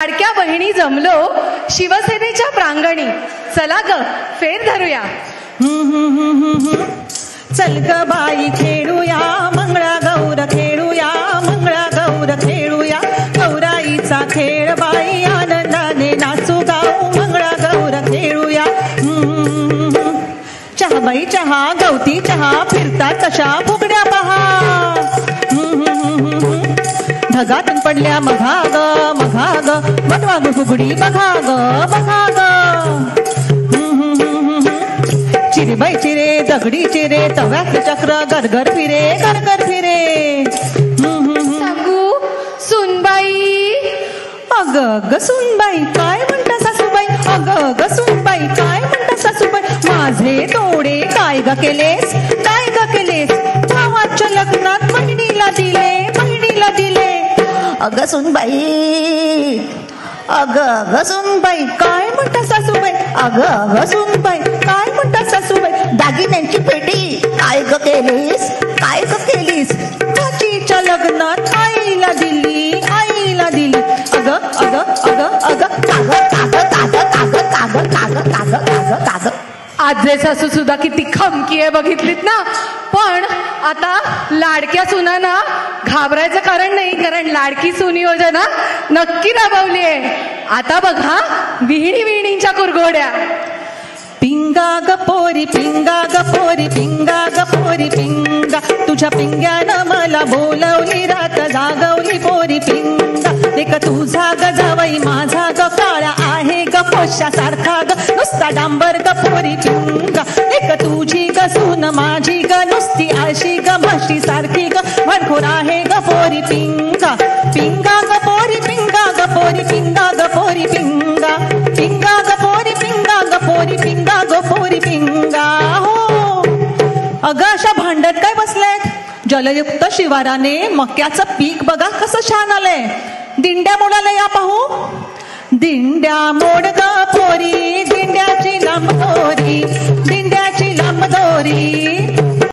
लाडक्या बहिणी जमलो शिवसेनेच्या प्रांगणी, चला ग फेर धरूया. चल ग बाई खेळूया, मंगळा गौर खेळूया, मंगळा गौर खेळूया, गौराईचा खेळ बाई आनंदाने नाचू गाऊ, मंगळा गौर खेळूया. चहा बाई चहा, गवती चहा, फिरता कशा फुगड्या पहा, ढगातून पडल्या मघा ग मटवा ग फुगडी बघा ग. चिरे बाई चिरे, दगडी चिरे, तव्यात चक्र गरगर फिरे, गरगर फिरे. सांगू सुनबाई, अग ग सुनबाई काय म्हणता सासूबाई, अग ग सुनबाई काय म्हणता सासूबाई, माझे तोडे काय ग केलेस, काय ग केलेस, भावाच्या लग्नात बहिणीला दिले, बहिणीला दिले. अग सुनबाई, अग सुनबाई काय म्हणता सासूबाई, अग सुनबाई काय म्हणता सासूबाई, दागिन्यांची पेटी काय ग केलीस, काय ग केलीस, काचीच्या लग्नात आईला दिली, आईला दिली. अग अग अग अग काग काग काग काग काग काग काग काग काग. आजे सासू सुद्धा किती खमकी आहे बघितलीत ना. पण आता लाडक्या सुनांना घाबरायचं कारण नाही, कारण लाडकी सून योजना नक्की राबवली आहे. आता बघा विहिणी विहिणींच्या कुरघोड्या. पिंगा ग पोरी, पिंगा ग पोरी, पिंगा ग पोरी पिंगा, तुझ्या पिंग्यानं मला बोलवली, रात जागवली पोरी पिंगा. एक तुझा ग जावई माझा ग काळा आहे ग पोशासारखा ग, नुसता डांबर ग पोरी पिंगा. एक तुझी ग सून माझी ग नुसती आळशी ग म्हशी सारखी ग, म्हणखोर आहे ग पोरी पिंगा. पिंगा ग पोरी, पिंगा ग पोरी, पिंगा ग पोरी पिंगा, पिंगा ग पोरी, पिंगा ग पोरी पिंगा ग पोरी पिंगा. हो अगं अशा भांडत काय बसलेत, जलयुक्त शिवाराने मक्याचं पीक बघा कसं छान आलंय. दिंड्या मोडाला या पाहू, दिंड्या मोड ग पोरी, दिंड्याची लांब दोरी, दिंड्याची लांब दोरी.